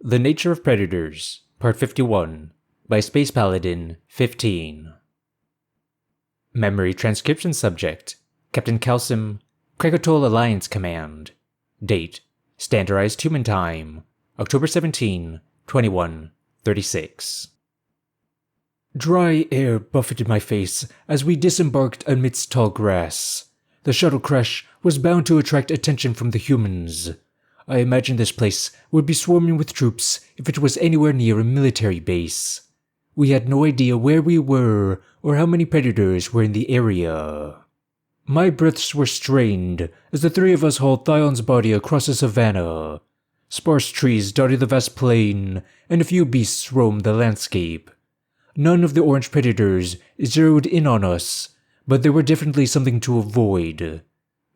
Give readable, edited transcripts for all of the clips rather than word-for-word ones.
The Nature of Predators, Part 51, by Space Paladin 15. Memory Transcription Subject, Captain Calsim, Krakatoa Alliance Command. Date, Standardized Human Time, October 17, 2136. Dry air buffeted my face as we disembarked amidst tall grass. The shuttle crash was bound to attract attention from the humans. I imagined this place would be swarming with troops if it was anywhere near a military base. We had no idea where we were or how many predators were in the area. My breaths were strained as the three of us hauled Thion's body across a savanna. Sparse trees dotted the vast plain, and a few beasts roamed the landscape. None of the orange predators zeroed in on us, but there were definitely something to avoid.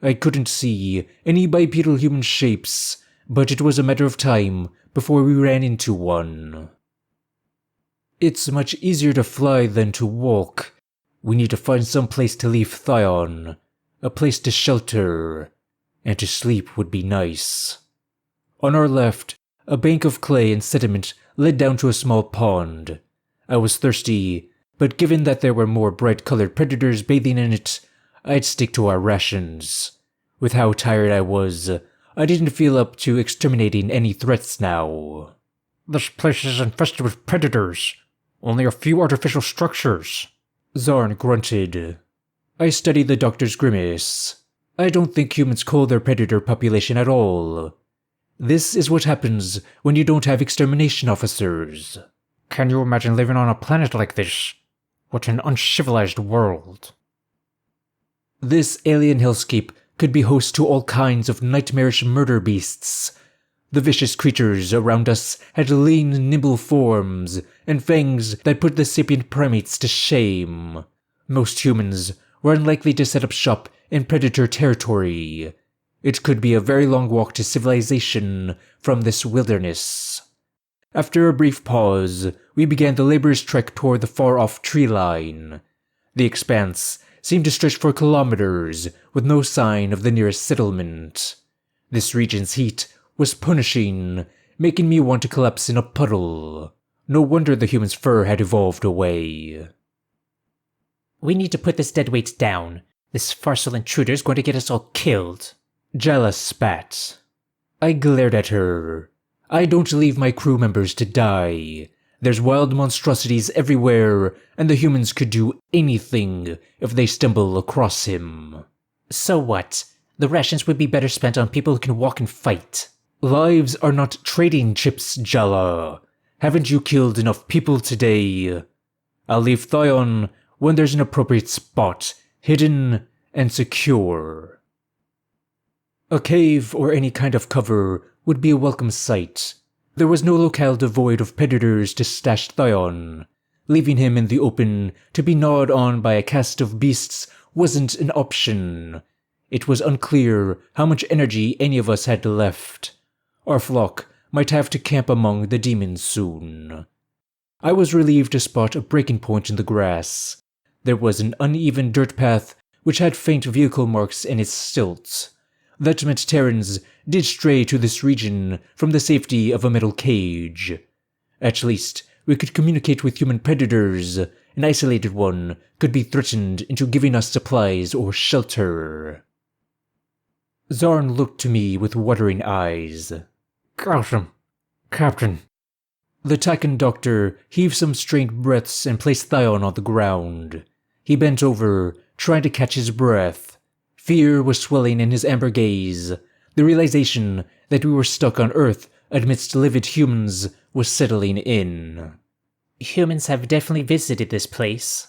I couldn't see any bipedal human shapes, but it was a matter of time before we ran into one. It's much easier to fly than to walk. We need to find some place to leave Thion, a place to shelter, and to sleep would be nice. On our left, a bank of clay and sediment led down to a small pond. I was thirsty, but given that there were more bright-colored predators bathing in it, I'd stick to our rations. With how tired I was, I didn't feel up to exterminating any threats now. This place is infested with predators. Only a few artificial structures. Zarn grunted. I studied the doctor's grimace. I don't think humans cull their predator population at all. This is what happens when you don't have extermination officers. Can you imagine living on a planet like this? What an uncivilized world. This alien hellscape could be host to all kinds of nightmarish murder beasts. The vicious creatures around us had lean, nimble forms and fangs that put the sapient primates to shame. Most humans were unlikely to set up shop in predator territory. It could be a very long walk to civilization from this wilderness. After a brief pause, we began the laborious trek toward the far-off tree line. The expanse seemed to stretch for kilometers, with no sign of the nearest settlement. This region's heat was punishing, making me want to collapse in a puddle. No wonder the human's fur had evolved away. We need to put this deadweight down. This farsal intruder's going to get us all killed. Jala spat. I glared at her. I don't leave my crew members to die. There's wild monstrosities everywhere, and the humans could do anything if they stumble across him. So what? The rations would be better spent on people who can walk and fight. Lives are not trading chips, Jala. Haven't you killed enough people today? I'll leave Thion when there's an appropriate spot, hidden and secure. A cave or any kind of cover would be a welcome sight. There was no locale devoid of predators to stash Thion. Leaving him in the open to be gnawed on by a cast of beasts wasn't an option. It was unclear how much energy any of us had left. Our flock might have to camp among the demons soon. I was relieved to spot a breaking point in the grass. There was an uneven dirt path which had faint vehicle marks in its stilts. That meant Terrans did stray to this region from the safety of a metal cage. At least, we could communicate with human predators. An isolated one could be threatened into giving us supplies or shelter. Zarn looked to me with watering eyes. Calsim, Captain. The Takan doctor heaved some strained breaths and placed Thion on the ground. He bent over, trying to catch his breath. Fear was swelling in his amber gaze. The realization that we were stuck on Earth amidst livid humans was settling in. Humans have definitely visited this place.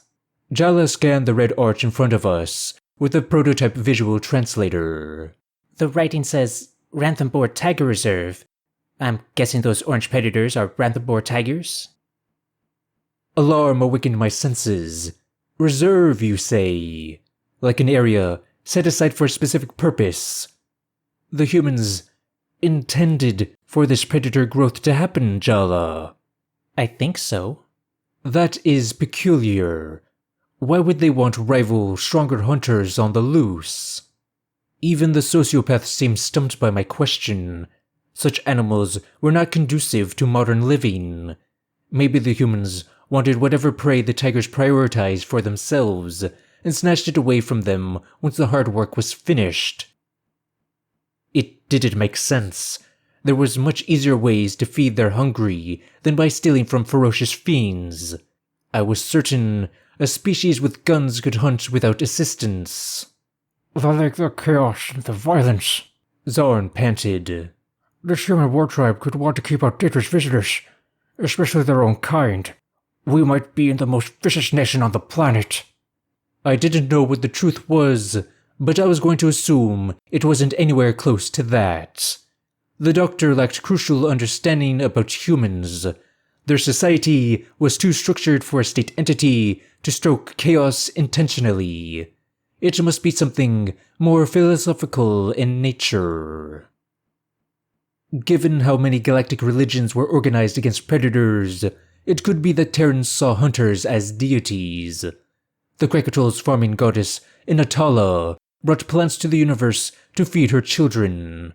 Jala scanned the red arch in front of us with a prototype visual translator. The writing says Ranthambore Tiger Reserve. I'm guessing those orange predators are Ranthambore tigers? Alarm awakened my senses. Reserve, you say? Like an area set aside for a specific purpose. The humans intended for this predator growth to happen, Jala. I think so. That is peculiar. Why would they want rival, stronger hunters on the loose? Even the sociopath seemed stumped by my question. Such animals were not conducive to modern living. Maybe the humans wanted whatever prey the tigers prioritized for themselves and snatched it away from them once the hard work was finished. It didn't make sense. There was much easier ways to feed their hungry than by stealing from ferocious fiends. I was certain a species with guns could hunt without assistance. They like the chaos and the violence. Zorn panted. This human war tribe could want to keep out dangerous visitors, especially their own kind. We might be in the most vicious nation on the planet. I didn't know what the truth was, but I was going to assume it wasn't anywhere close to that. The doctor lacked crucial understanding about humans. Their society was too structured for a state entity to stoke chaos intentionally. It must be something more philosophical in nature. Given how many galactic religions were organized against predators, it could be that Terrans saw hunters as deities. The Krakatol's farming goddess, Inatala, brought plants to the universe to feed her children.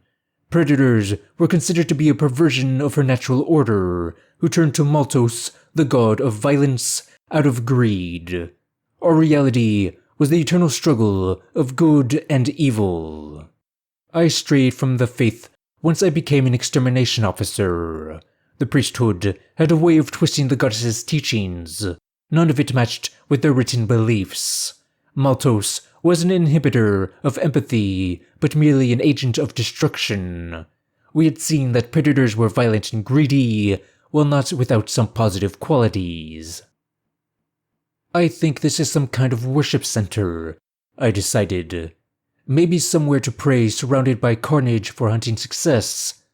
Predators were considered to be a perversion of her natural order, who turned to Maltos, the god of violence, out of greed. Our reality was the eternal struggle of good and evil. I strayed from the faith once I became an extermination officer. The priesthood had a way of twisting the goddess's teachings. None of it matched with their written beliefs. Maltos was an inhibitor of empathy, but merely an agent of destruction. We had seen that predators were violent and greedy, while not without some positive qualities. I think this is some kind of worship center, I decided. Maybe somewhere to pray surrounded by carnage for hunting success,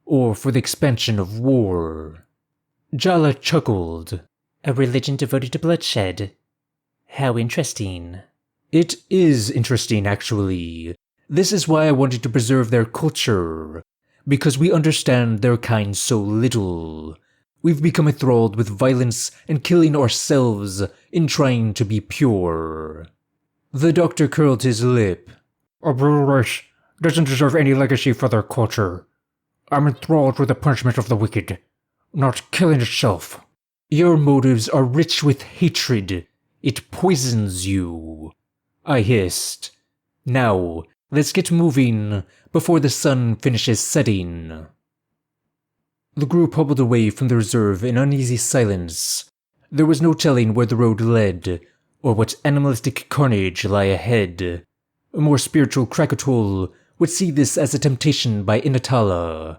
or for the expansion of war. Jala chuckled. A religion devoted to bloodshed. How interesting. It is interesting, actually. This is why I wanted to preserve their culture. Because we understand their kind so little. We've become enthralled with violence and killing ourselves in trying to be pure. The doctor curled his lip. A brutal race doesn't deserve any legacy for their culture. I'm enthralled with the punishment of the wicked, not killing itself. Your motives are rich with hatred. It poisons you, I hissed. Now, let's get moving before the sun finishes setting. The group hobbled away from the reserve in uneasy silence. There was no telling where the road led, or what animalistic carnage lay ahead. A more spiritual Krakatol would see this as a temptation by Inatala.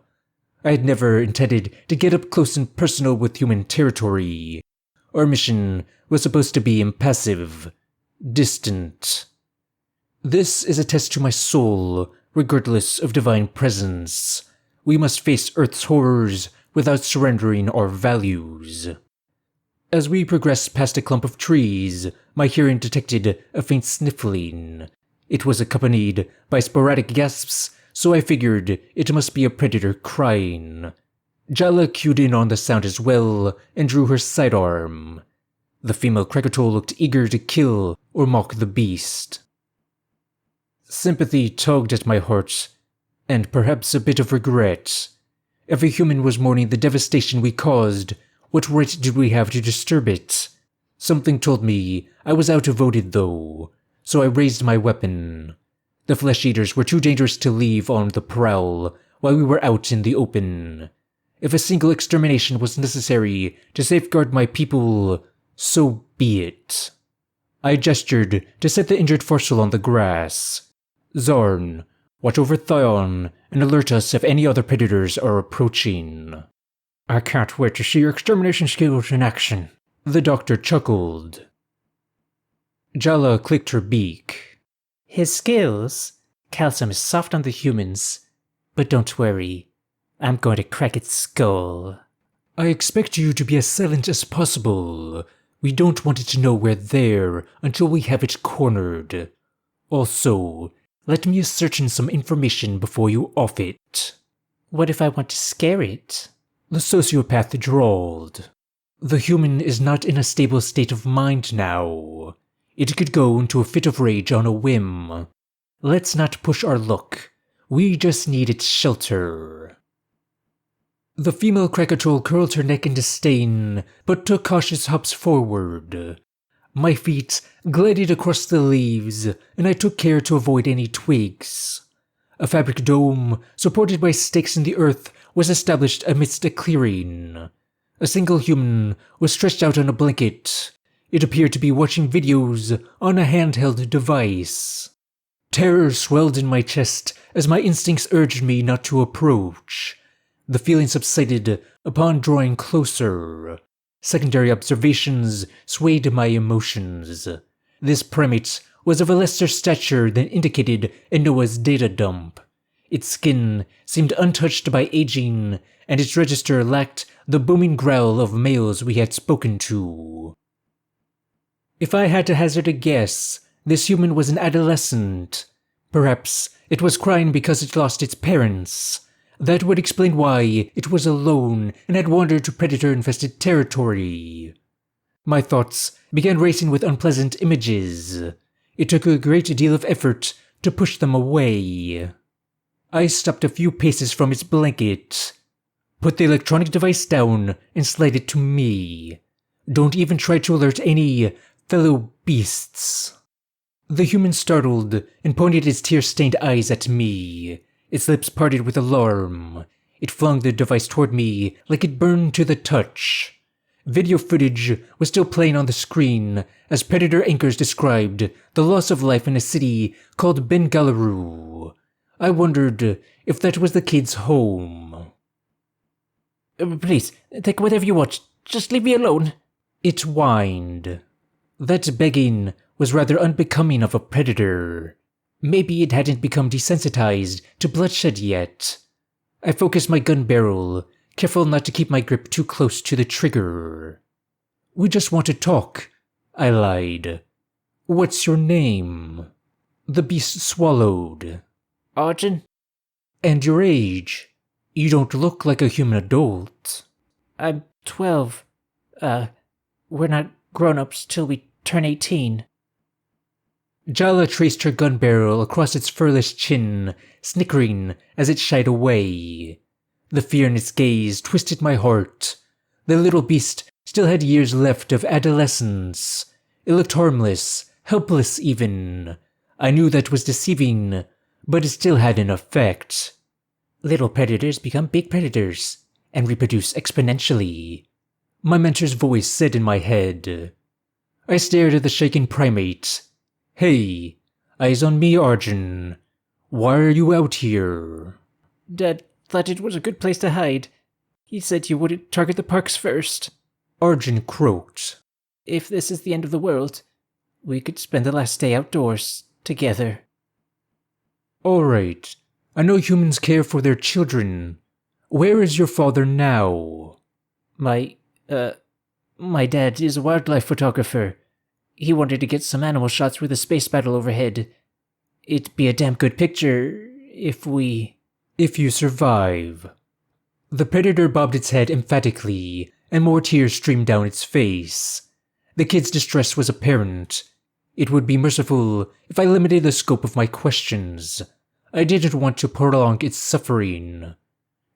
I had never intended to get up close and personal with human territory. Our mission was supposed to be impassive, distant. This is a test to my soul, regardless of divine presence. We must face Earth's horrors without surrendering our values. As we progressed past a clump of trees, my hearing detected a faint sniffling. It was accompanied by sporadic gasps, so I figured it must be a predator crying. Jala cued in on the sound as well and drew her sidearm. The female Krakatol looked eager to kill or mock the beast. Sympathy tugged at my heart, and perhaps a bit of regret. Every human was mourning the devastation we caused. What right did we have to disturb it? Something told me I was outvoted though, so I raised my weapon. The flesh-eaters were too dangerous to leave on the prowl while we were out in the open. If a single extermination was necessary to safeguard my people, so be it. I gestured to set the injured Farsal on the grass. Zarn, watch over Thion and alert us if any other predators are approaching. I can't wait to see your extermination skills in action. The doctor chuckled. Jala clicked her beak. His skills? Calcium is soft on the humans. But don't worry, I'm going to crack its skull. I expect you to be as silent as possible. We don't want it to know we're there until we have it cornered. Also, let me ascertain some information before you off it. What if I want to scare it? The sociopath drawled. The human is not in a stable state of mind now. It could go into a fit of rage on a whim. Let's not push our luck. We just need its shelter. The female Krakatoa curled her neck in disdain, but took cautious hops forward. My feet glided across the leaves, and I took care to avoid any twigs. A fabric dome, supported by stakes in the earth, was established amidst a clearing. A single human was stretched out on a blanket. It appeared to be watching videos on a handheld device. Terror swelled in my chest as my instincts urged me not to approach. The feeling subsided upon drawing closer. Secondary observations swayed my emotions. This primate was of a lesser stature than indicated in Noah's data dump. Its skin seemed untouched by aging, and its register lacked the booming growl of males we had spoken to. If I had to hazard a guess, this human was an adolescent. Perhaps it was crying because it lost its parents. That would explain why it was alone and had wandered to predator-infested territory. My thoughts began racing with unpleasant images. It took a great deal of effort to push them away. I stopped a few paces from its blanket, put the electronic device down, and slid it to me. Don't even try to alert any fellow beasts. The human startled and pointed its tear-stained eyes at me. Its lips parted with alarm. It flung the device toward me like it burned to the touch. Video footage was still playing on the screen as Predator anchors described the loss of life in a city called Bengaluru. I wondered if that was the kid's home. Please, take whatever you want. Just leave me alone. It whined. That begging was rather unbecoming of a predator. Maybe it hadn't become desensitized to bloodshed yet. I focused my gun barrel, careful not to keep my grip too close to the trigger. We just want to talk, I lied. What's your name? The beast swallowed. Arjun? And your age? You don't look like a human adult. I'm 12. We're not grown-ups till we turn 18. Jala traced her gun barrel across its furless chin, snickering as it shied away. The fear in its gaze twisted my heart. The little beast still had years left of adolescence. It looked harmless, helpless even. I knew that was deceiving, but it still had an effect. Little predators become big predators and reproduce exponentially, my mentor's voice said in my head. I stared at the shaking primate. Hey, eyes on me, Arjun. Why are you out here? Dad thought it was a good place to hide. He said you wouldn't target the parks first. Arjun croaked. If this is the end of the world, we could spend the last day outdoors, together. Alright, I know humans care for their children. Where is your father now? My dad is a wildlife photographer. He wanted to get some animal shots with a space battle overhead. It'd be a damn good picture if you survive. The predator bobbed its head emphatically, and more tears streamed down its face. The kid's distress was apparent. It would be merciful if I limited the scope of my questions. I didn't want to prolong its suffering.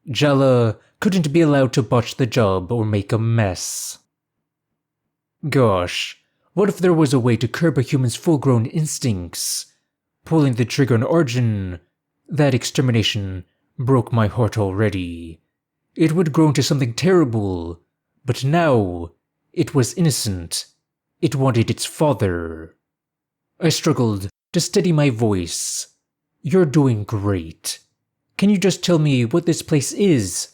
Jala couldn't be allowed to botch the job or make a mess. Gosh, what if there was a way to curb a human's full-grown instincts? Pulling the trigger on Arjun, that extermination broke my heart already. It would grow into something terrible, but now it was innocent. It wanted its father. I struggled to steady my voice. You're doing great. Can you just tell me what this place is?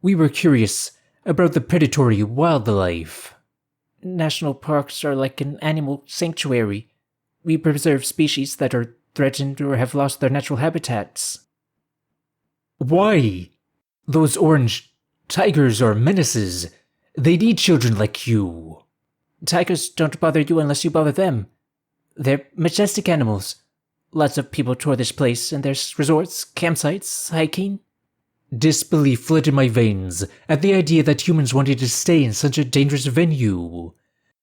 We were curious about the predatory wildlife. National parks are like an animal sanctuary. We preserve species that are threatened or have lost their natural habitats. Why? Those orange tigers are menaces. They need children like you. Tigers don't bother you unless you bother them. They're majestic animals. Lots of people tour this place, and there's resorts, campsites, hiking. Disbelief flooded my veins at the idea that humans wanted to stay in such a dangerous venue.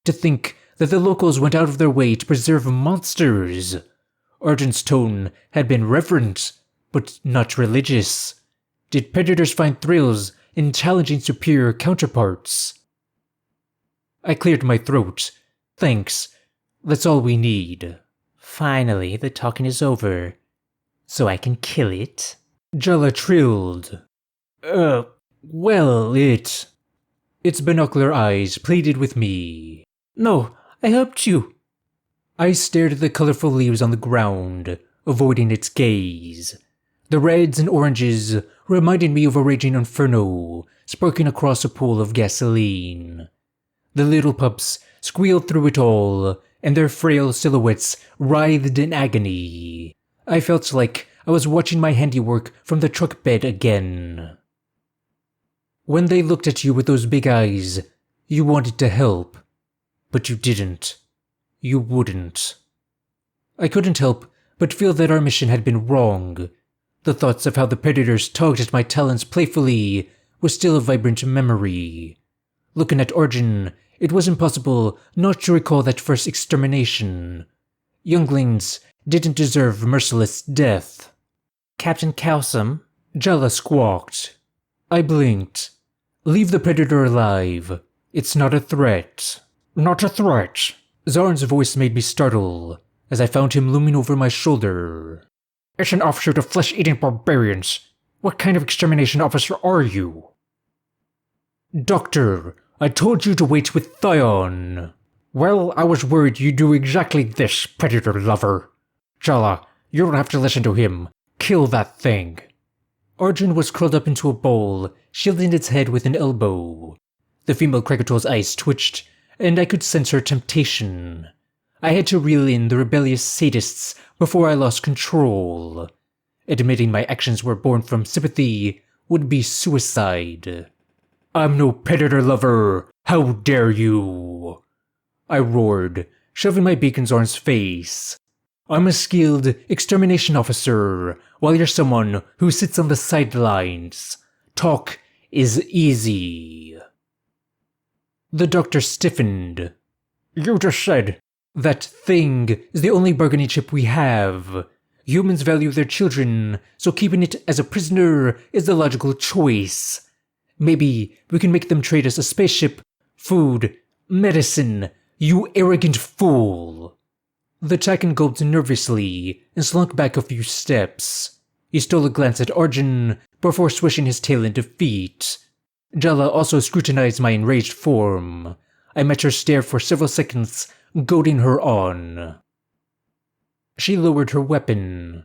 To think that the locals went out of their way to preserve monsters. Arjun's tone had been reverent, but not religious. Did predators find thrills in challenging superior counterparts. I cleared my throat. Thanks. That's all we need. Finally, the talking is over. So I can kill it? Jala trilled. Well, Its binocular eyes pleaded with me. No, I helped you. I stared at the colorful leaves on the ground, avoiding its gaze. The reds and oranges reminded me of a raging inferno sparking across a pool of gasoline. The little pups squealed through it all, and their frail silhouettes writhed in agony. I felt like I was watching my handiwork from the truck bed again. When they looked at you with those big eyes, you wanted to help. But you didn't. You wouldn't. I couldn't help but feel that our mission had been wrong. The thoughts of how the predators tugged at my talons playfully was still a vibrant memory. Looking at Arjun, it was impossible not to recall that first extermination. Younglings didn't deserve merciless death. Captain Cowsum, Jala squawked. I blinked. Leave the predator alive. It's not a threat. Not a threat. Zarn's voice made me startle as I found him looming over my shoulder. It's an offshoot of flesh-eating barbarians. What kind of extermination officer are you? Doctor, I told you to wait with Thaon. Well, I was worried you'd do exactly this, predator lover. Jala, you don't have to listen to him. Kill that thing. Arjun was curled up into a ball, shielding its head with an elbow. The female Krakatoa's eyes twitched, and I could sense her temptation. I had to reel in the rebellious sadists before I lost control. Admitting my actions were born from sympathy would be suicide. I'm no predator lover! How dare you! I roared, shoving my beak in Zorn's face. I'm a skilled extermination officer, while you're someone who sits on the sidelines. Talk is easy. The doctor stiffened. You just said. That thing is the only bargaining chip we have. Humans value their children, so keeping it as a prisoner is the logical choice. Maybe we can make them trade us a spaceship, food, medicine, you arrogant fool. The Takan gulped nervously and slunk back a few steps. He stole a glance at Arjun before swishing his tail in defeat. Jala also scrutinized my enraged form. I met her stare for several seconds, goading her on. She lowered her weapon.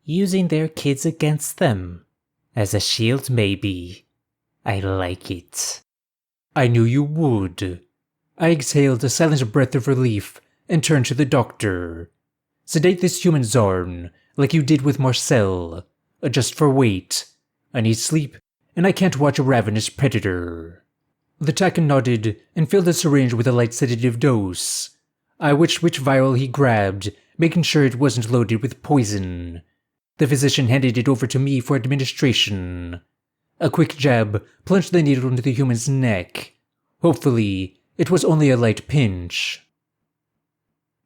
Using their kids against them. As a shield, maybe. I like it. I knew you would. I exhaled a silent breath of relief and turned to the doctor. Sedate this human Zarn, like you did with Marcel. Adjust for weight. I need sleep, and I can't watch a ravenous predator. The Takan nodded and filled the syringe with a light sedative dose. I watched which vial he grabbed, making sure it wasn't loaded with poison. The physician handed it over to me for administration. A quick jab plunged the needle into the human's neck. Hopefully, it was only a light pinch.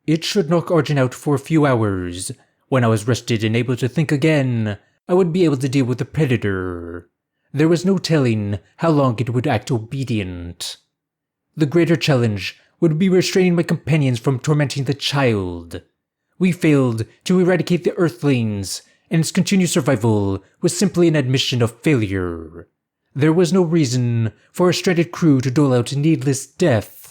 It should knock Arjun out for a few hours. When I was rested and able to think again, I would be able to deal with the predator. There was no telling how long it would act obedient. The greater challenge would be restraining my companions from tormenting the child. We failed to eradicate the Earthlings, and its continued survival was simply an admission of failure. There was no reason for a stranded crew to dole out needless death.